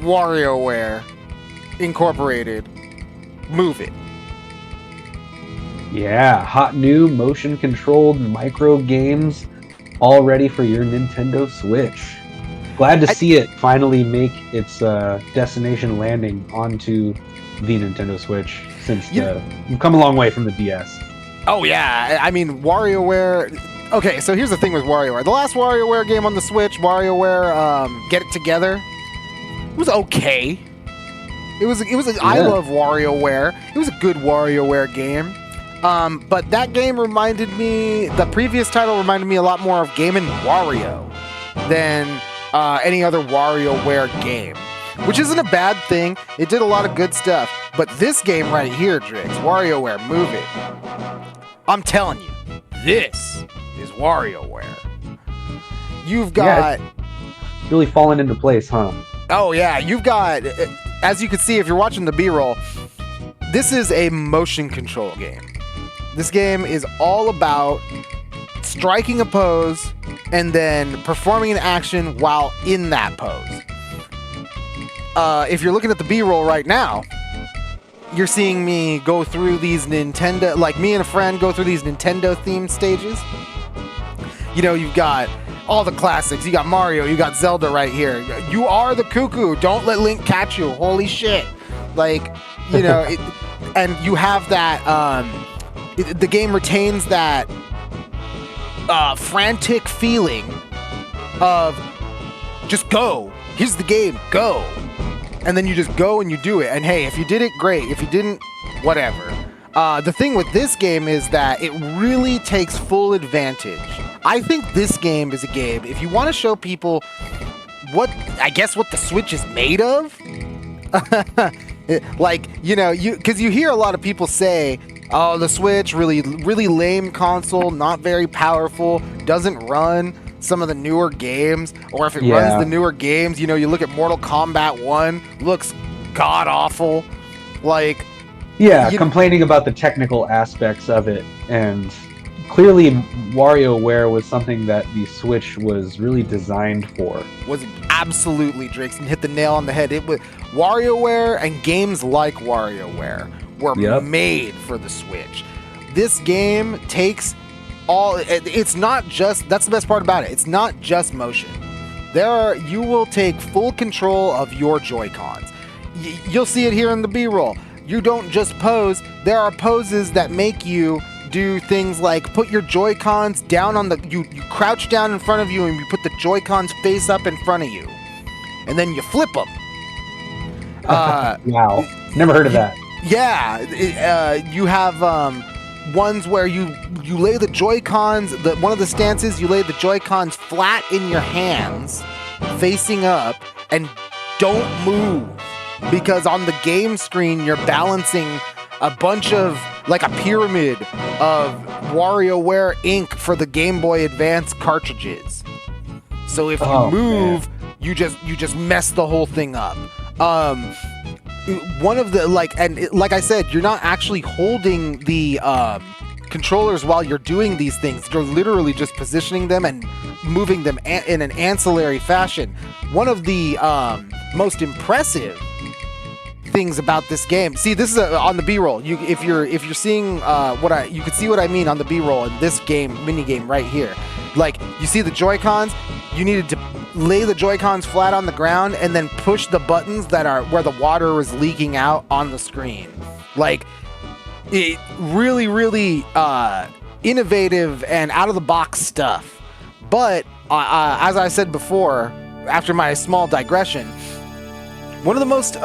WarioWare Incorporated. Move it. Yeah, hot new motion-controlled micro games all ready for your Nintendo Switch. Glad to see it finally make its destination landing onto the Nintendo Switch since we've come a long way from the DS. Oh yeah, I mean WarioWare. Okay, so here's the thing with WarioWare. The last WarioWare game on the Switch, WarioWare Get It Together, it was okay. It was. I love WarioWare. It was a good WarioWare game. But that game reminded me. The previous title reminded me a lot more of Game & Wario than any other WarioWare game, which isn't a bad thing. It did a lot of good stuff. But this game right here, Drix, WarioWare, move it. I'm telling you, this is WarioWare. You've got... really fallen into place, huh? Oh, yeah. You've got... As you can see, if you're watching the B-roll, this is a motion control game. This game is all about striking a pose and then performing an action while in that pose. If you're looking at the B-roll right now, you're seeing me go through these Nintendo... Like, me and a friend go through these Nintendo-themed stages. You know, you've got all the classics. You got Mario, you got Zelda right here. You are the cuckoo. Don't let Link catch you. Holy shit. Like, you know, and you have that... the game retains that frantic feeling of just go. Here's the game. Go. And then you just go and you do it. And hey, if you did it, great. If you didn't, whatever. The thing with this game is that it really takes full advantage. I think this game is a game, if you want to show people what the Switch is made of, like, you know, because you hear a lot of people say, oh, the Switch, really, really lame console, not very powerful, doesn't run some of the newer games, or if it runs the newer games, you know, you look at Mortal Kombat 1, looks god-awful, like... Yeah, complaining about the technical aspects of it, and clearly WarioWare was something that the Switch was really designed for. Was absolutely, Drix, and hit the nail on the head. It was WarioWare and games like WarioWare were made for the Switch. This game takes it's not just, that's the best part about it, it's not just motion. You will take full control of your Joy-Cons. You'll see it here in the B-roll. You don't just pose, there are poses that make you do things like put your Joy-Cons down on you crouch down in front of you and you put the Joy-Cons face up in front of you. And then you flip them. Wow, never heard of that. Yeah, you have ones where you lay the Joy-Cons, one of the stances, you lay the Joy-Cons flat in your hands, facing up, and don't move. Because on the game screen, you're balancing a bunch of, like a pyramid of WarioWare ink for the Game Boy Advance cartridges. So if you move, you just mess the whole thing up. One of the, like I said, you're not actually holding the controllers while you're doing these things. You're literally just positioning them and moving them in an ancillary fashion. One of the most impressive things about this game. See, this is on the B-roll. If you're seeing you can see what I mean on the B-roll in this mini game right here. Like, you see the Joy-Cons, you needed to lay the Joy-Cons flat on the ground and then push the buttons that are where the water is leaking out on the screen. Like, it really, really innovative and out of the box stuff. But as I said before, after my small digression, one of the most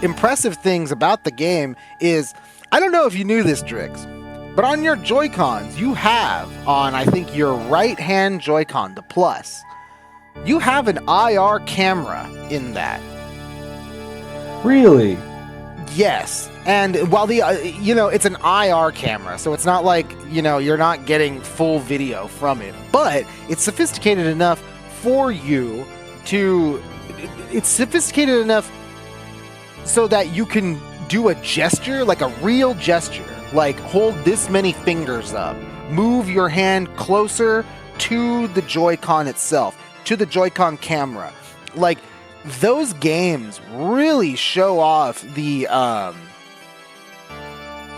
impressive things about the game is, I don't know if you knew this, Drix, but on your Joy-Cons, you have, on I think your right-hand Joy-Con, the Plus, you have an IR camera in that. Really? Yes. And while it's an IR camera, so it's not like, you're not getting full video from it, but it's sophisticated enough for you to... It's sophisticated enough so that you can do a gesture, like a real gesture, like hold this many fingers up, move your hand closer to the Joy-Con itself, to the Joy-Con camera. Like, those games really show off the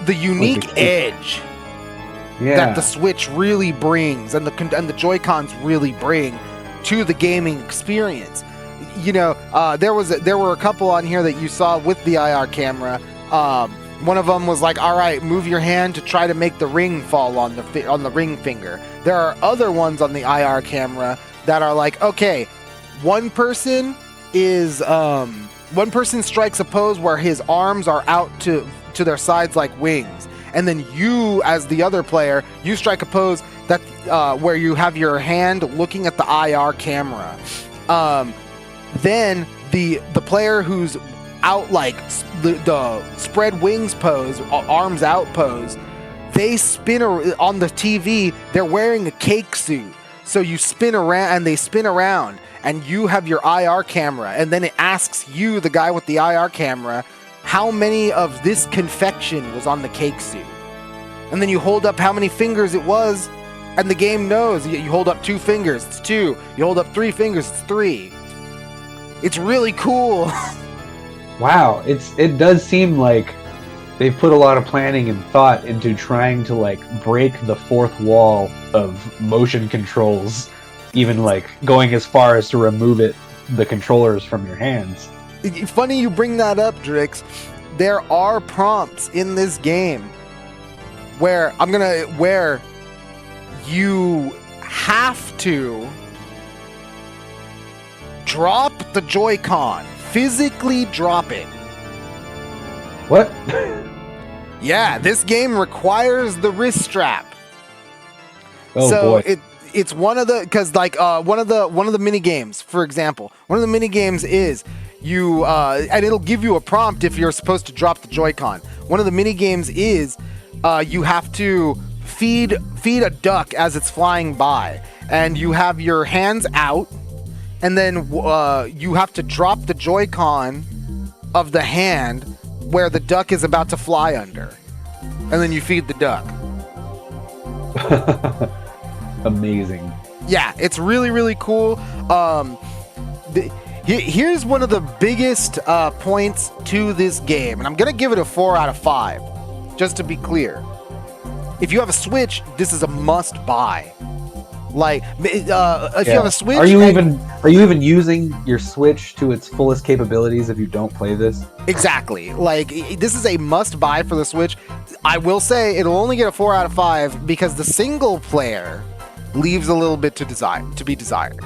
unique edge that the Switch really brings, and the Joy-Cons really bring to the gaming experience. You know, there were a couple on here that you saw with the IR camera. One of them was like, all right, move your hand to try to make the ring fall on the ring finger. There are other ones on the IR camera that are like, okay, one person strikes a pose where his arms are out to their sides like wings, and then you, as the other player, you strike a pose that where you have your hand looking at the IR camera. Then the player who's out, like the spread wings pose, arms out pose, they spin on the TV. They're wearing a cake suit, so you spin around and they spin around, and you have your IR camera, and then it asks you, the guy with the IR camera, how many of this confection was on the cake suit, and then you hold up how many fingers it was, and the game knows. You hold up 2 fingers, it's 2. You hold up 3 fingers, it's 3. It's really cool. Wow, it does seem like they've put a lot of planning and thought into trying to like break the fourth wall of motion controls, even like going as far as to remove the controllers from your hands. Funny you bring that up, Drix. There are prompts in this game where you have to drop the Joy-Con. Physically drop it. What? Yeah, this game requires the wrist strap. Oh, so boy. it's one of the, because like one of the mini games, for example, one of the mini games is you and it'll give you a prompt if you're supposed to drop the Joy-Con. One of the mini games is you have to feed a duck as it's flying by, and you have your hands out, and then you have to drop the Joy-Con of the hand where the duck is about to fly under, and then you feed the duck. Amazing. Yeah, it's really, really cool. Here's one of the biggest points to this game, and I'm going to give it a 4 out of 5, just to be clear. If you have a Switch, this is a must-buy. Like, if you have a Switch... Are you even using your Switch to its fullest capabilities if you don't play this? Exactly. Like, this is a must-buy for the Switch. I will say it'll only get a 4 out of 5 because the single player leaves a little bit to be desired.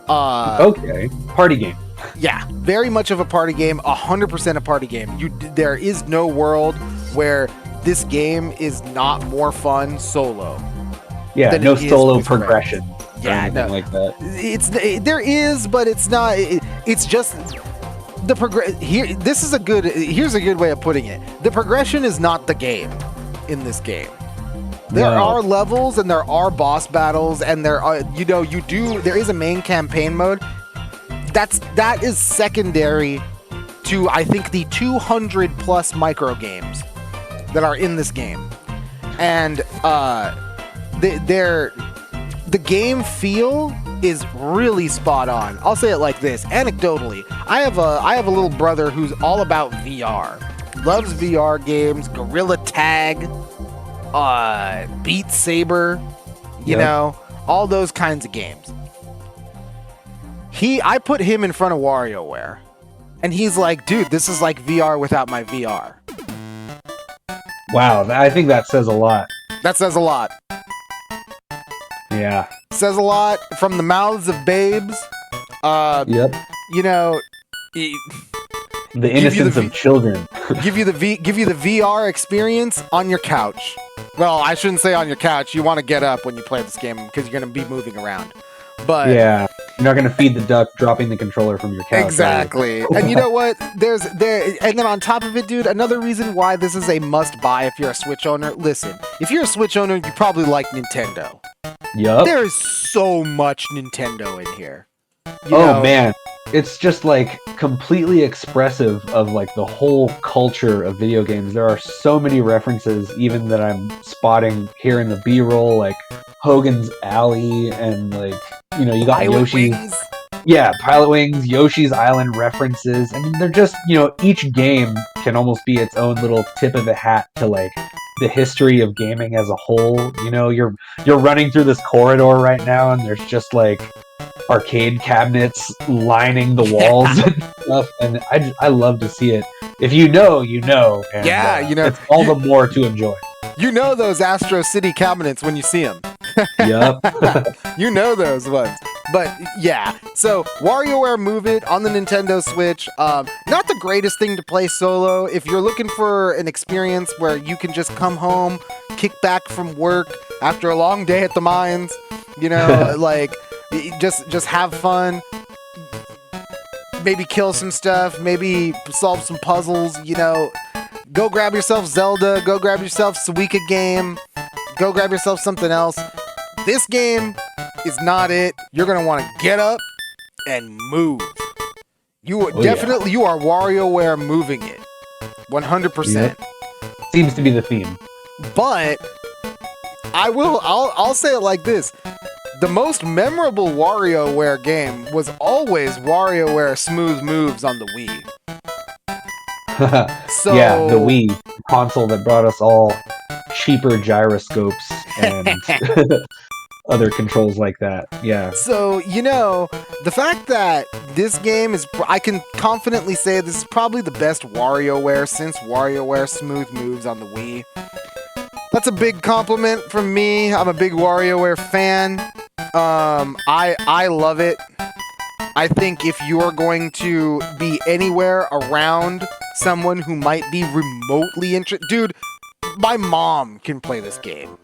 Okay. Party game. Yeah, very much of a party game, 100% a party game. There is no world where this game is not more fun solo. Yeah, no solo progression. Yeah, no, like that. There is, but it's not. It's just the progress. Here's a good way of putting it. The progression is not the game in this game. There are levels and there are boss battles and there are there is a main campaign mode. That is secondary to, I think, the 200 plus micro games that are in this game, and the game feel is really spot on. I'll say it like this. Anecdotally, I have a little brother who's all about VR. Loves VR games, Gorilla Tag, Beat Saber, you know, all those kinds of games. I put him in front of WarioWare, and he's like, dude, this is like VR without my VR. Wow, I think that says a lot. That says a lot. Yeah. Says a lot from the mouths of babes. Yep. You know, the innocence of children. give you the VR experience on your couch. Well, I shouldn't say on your couch. You want to get up when you play this game because you're going to be moving around. But yeah, you're not going to feed the duck dropping the controller from your couch. Exactly. And you know what? And then on top of it, dude, another reason why this is a must-buy if you're a Switch owner. Listen, if you're a Switch owner, you probably like Nintendo. Yup. There is so much Nintendo in here. Man, it's just like completely expressive of like the whole culture of video games. There are so many references, even that I'm spotting here in the B-roll, like Hogan's Alley, and like, you got Yoshi. Yeah, Pilot Wings, Yoshi's Island references. I mean, they're just, each game can almost be its own little tip of the hat to like the history of gaming as a whole. You're running through this corridor right now, and there's just like arcade cabinets lining the walls and stuff, and I love to see it. If you know, and it's all the more to enjoy. You know those Astro City cabinets when you see them. Yep. You know those ones. But yeah, so WarioWare Move It on the Nintendo Switch. Not the greatest thing to play solo. If you're looking for an experience where you can just come home, kick back from work after a long day at the mines, like just have fun. Maybe kill some stuff, maybe solve some puzzles, Go grab yourself Zelda, go grab yourself Suika game, go grab yourself something else. This game is not it. You're going to want to get up and move. You are WarioWare moving it. 100%. Yep. Seems to be the theme. But I'll say it like this. The most memorable WarioWare game was always WarioWare Smooth Moves on the Wii. So, yeah, the Wii console that brought us all cheaper gyroscopes and other controls like that. Yeah. So, the fact that this game is, I can confidently say this is probably the best WarioWare since WarioWare Smooth Moves on the Wii. That's a big compliment from me. I'm a big WarioWare fan. I love it. I think if you're going to be anywhere around someone who might be remotely interested, dude, my mom can play this game.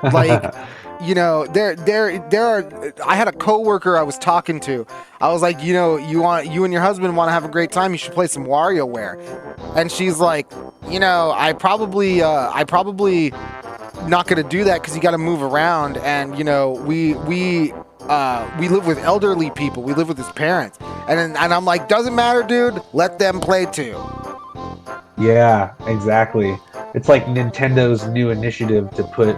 Like, there are. I had a coworker I was talking to. I was like, you and your husband want to have a great time. You should play some WarioWare. And she's like, I probably not gonna do that because you got to move around. And we live with elderly people. We live with his parents. And I'm like, doesn't matter, dude. Let them play too. Yeah, exactly. It's like Nintendo's new initiative to put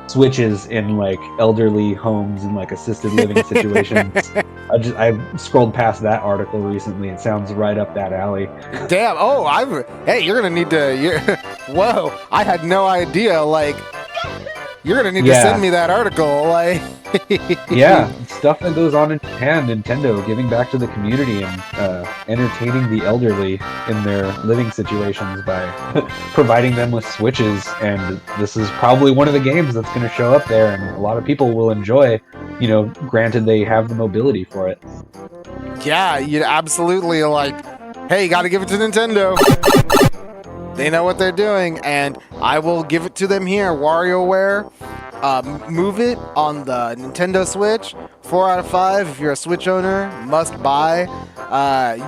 Switches in like elderly homes and like assisted living situations. I scrolled past that article recently. It sounds right up that alley. Damn. Oh, hey, you're gonna need to. Whoa, I had no idea. Like, you're gonna need to send me that article. Like, yeah, stuff that goes on in Japan. Nintendo giving back to the community and entertaining the elderly in their living situations by providing them with Switches. And this is probably one of the games that's going to show up there, and a lot of people will enjoy. Granted they have the mobility for it. Yeah, you absolutely like. Hey, you got to give it to Nintendo. They know what they're doing, and I will give it to them here. WarioWare, Move It on the Nintendo Switch. 4 out of 5 if you're a Switch owner. Must buy.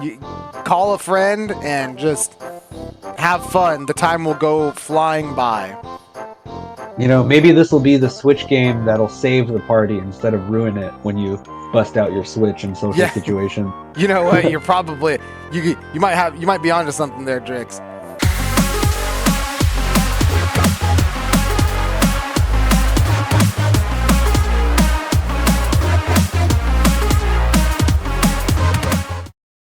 You call a friend and just have fun. The time will go flying by. Maybe this will be the Switch game that'll save the party instead of ruin it when you bust out your Switch in social situations. You know what? You're probably you might be onto something there, Drix.